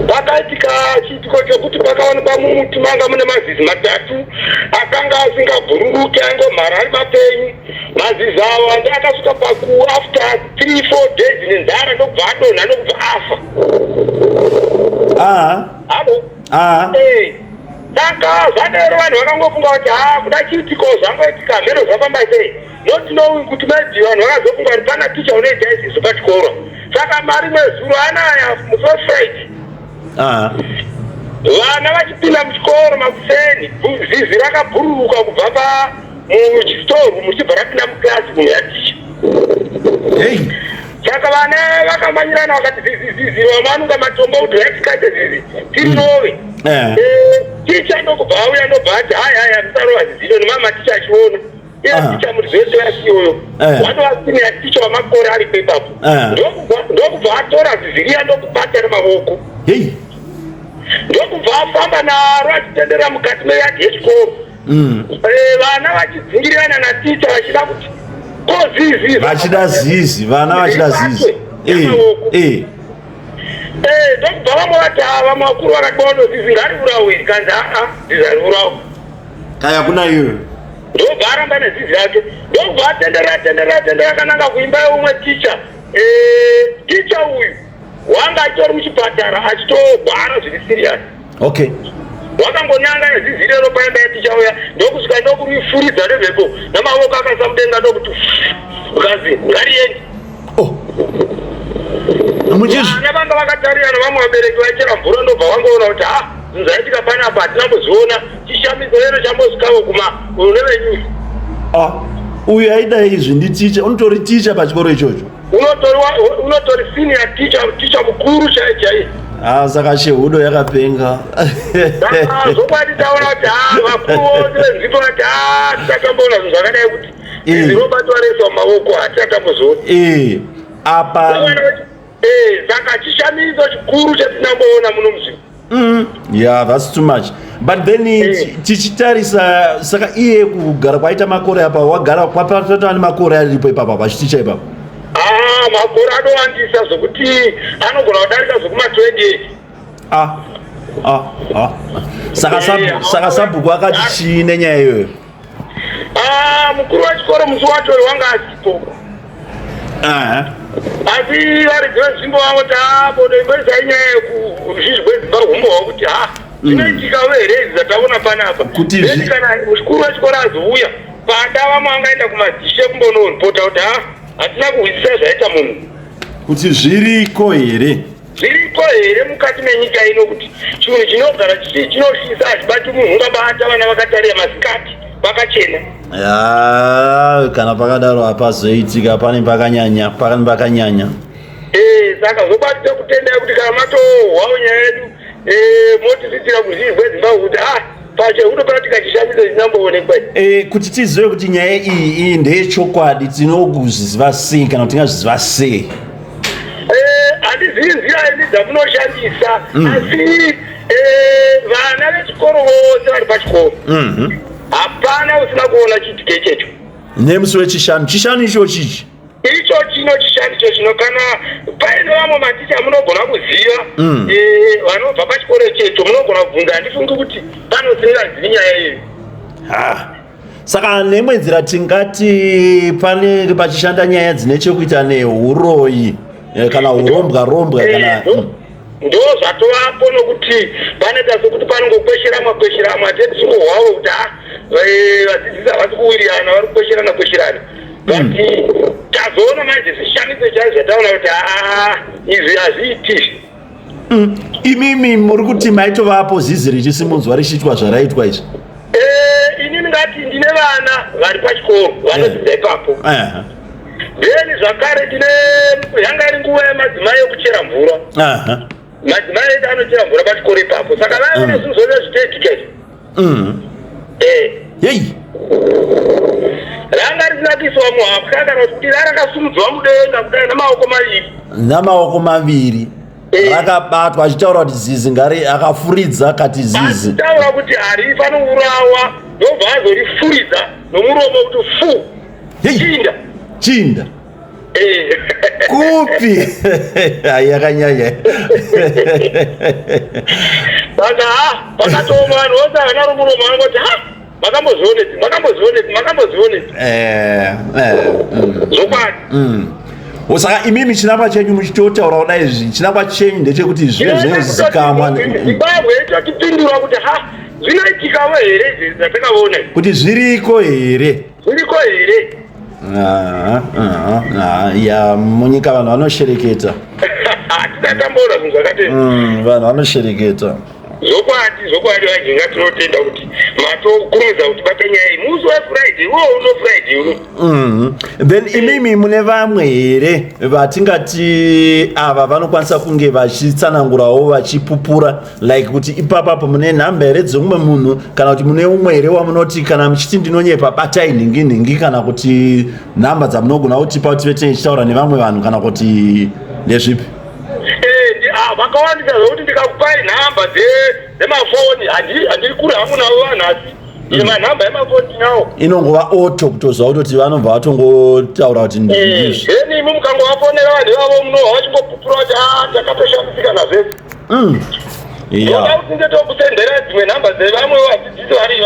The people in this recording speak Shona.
pakaitika chiitiko chokuti pakaonekwa mumuti manga mune mazizi matatu akanga asingabhururuki angomhara ari mapenyu. Mazizi avo andi akasvika after 3-4 days nenzara ndokubva adonha ndokubva afa. Saka zvadero vanhu vakangofunga kuti kuda chiitiko zvangoitika mhero zvafamba sei, not knowing kuti maybe vanhu vakazofunga kuti pana ticha unoita izvizvo pachikoro. Saka marimwe zuro anaya mufefrite vana vachipinda muchikoro makuseni zizi rakabhururuka kubva muchisitoru muchibva rapinda mukilasi munhu yaticha. Saka vana vakamanyirana vakati zizi vamanunga matombo kuti yatikate zizi tirinove. Ticha ndokubva auya ndobva ati haya musarova ziziro nemama ticha achiona ticha muri zvese yasiyoyo watovasiniya ticha wamakore ari pepapo ndokubva atora ziziriya ndokubata nemaoko ndokubva afamba naro achitenderera mukati meyadi yechikoro. Vana vachidzingirirana naticha vachida kuti kozizi vachida zizi vana vachida zizi ndokubva vamwe vati vamwe vakuru vakatono zizi ngariurawe kanzi zizi ariurawa kaya kuna iwe ndobva aramba nezizi yake ndokubva atenderera kananga kuimba yeumwe ticha. Ticha uyu wanga achitori muchipatara achitogwara zviri siriyasi. Wakangonyanga nezizi rero paimba yeticha uya ndokusvika ndokuifuridza nemhepo namaoko akaisa mudenga ndokuti ukazi ngariende. Vana vanga vakatarirana vamwe vabereki vaichera mvura ndobva vangoona kuti zvinhu zvaitika panapa hatina kuziona chishamiso rero chambosvikawo kunevenyuzi. Uyu aida izvi nditicha unotori ticha pachikoro ichocho unotori senior ticha mukuru chaiye. Saka Chehudo yakapenga. Zokwadi taona kuti vakuru vose vezvipo vati takatomboona zvinhu zvakadai kuti zvirobatwa reso mumaoko hatichakambozoona apa. Saka chishamiso chikuru chatinamboona muno muzviko. Yeah, that's too much. But then tichitarisa saka iye kugara kwaita makore apa wagara kwapatata makore aripo ipapo pachiticha ipapo. Makore anowandisa zvokuti anogona kudarika zvokuma-20. Saka sabhuku akati chii nenyaya iyoyo? Mukuru wechikoro musi watori wanga asipo. Asi varidzi vezvimbo vavoti bodo imboisai nyaya yekuzvizhwedzimba humbo hwakuti zvinoitika uherezi zvataona panapa. Then kana mukuru wechikoro azouya panda vamwe vangaenda kumadzishe kumbonoripota kuti hatina kuhwisisa zvaita munhu. Kuti zviriko here? Zviriko here mukati menyika ino kuti chinhu chinogara chinoshisa hachibati munhu ungabata vana vakatarira masikati pakachena. Kana pakadaro hapazoitika pane pakanyanya. Saka zobatira kutenda kuti kana matohwawo nyaya yedu motiziitira kuzvizhwedzimba kuti paChehudo pakatika chishamiso chinamboonekwa. Kuti tizive kuti nyaya iyi ndeyechokwadi tinoguzviziva sei kana kuti tingazviziva sei? Handizivi nzira ini dzamunoshandisa asi vana vechikoro vose vari pachikoro hapana usina kuona chiitike ichecho. Nemusi wechishanu chishanu icho chichi icho chino chishanu icho chino kana paine vamwe maticha munogona kuziva vanobva pachikoro ichecho munogona kubvunza. Handifungi kuti panosingazivi nyaya iyi. Saka nemwe nzira tingati pane pachishanda nyaya dzine chekuita neuroyi kana urombwa kana ndo zvatovapo nokuti panoita sokuti panongokwesheramwa hateti singohwavo kuti vadzidzisi havasi kuwirirana vari kukwesherana but tazoona manje zvishamiso chaizvo zvataona kuti izvi hazviitizvi. Imimi muri kuti maitovapo zizi richisimudzwa richiitwa zvaraitwa izvi? Inini ngati ndine vana vari pachikoro vanodzidza ipapo. Then zvakare yanga iri nguva yemadzimai ekuchera mvura. Madzimai edu anochera mvura pachikoro ipapo saka vaiona zvinhu zvose zvitoitika izvi. Ranga risinakuiswa muhapwa kana kuti rakasumudzwa mudenga kudai namaoko maviri rakabatwa achitaura kuti zizi ngari akafuridza akati zizi achitaura kuti harifano urawa ndobva azorifuridza nomuromo kuti fu chinda. Kupi. Ayakanyanya. Saka pakatoma noza na rumuro mango ta. Makambozvione. Zokwadi. Osaka imimi chinangwa chenyu muchitotaura kudai izvi chinangwa chenyu ndechekuti zvinhu zikamwa Zimbabwe yatipindura kuti zvinoitikawo here zvatakaona kuti zviriko here ya munyika vanhu vanoshereketa tisatambaura zvinhu zvakatei vanhu vanoshereketa zokwadi vajinga tinotenda kuti matokurumidza kuti papenyai musi wefriday uno friday uno then imimi mune vamwe here vatingati ava vanokwanisa kunge vachitsanangurawo vachipupura like kuti ipapapo mune nhamba here dzemumwe munhu kana kuti mune umwe here wamunoti kana muchiti ndinonyepa batai nhingi kana kuti nhamba dzamunogona kutipa kuti vete ichitaura nevamwe vanhu kana kuti ndezvipi vakawandisa zvokuti ndikakupai nhamba dzemafoni handiri kuri hangu navo vanhu asi ine manhamba emafoni nawo inongova auto kutoziva kutoti vanobva vatongotaura kuti ndizvi then imi mukangovafonera vanhu ivavo munobva vachingopupura kuti takatoshamisika nazvese oda kuti ndetokusendera dzimwe nhamba dzevamwe vadzidzisi vari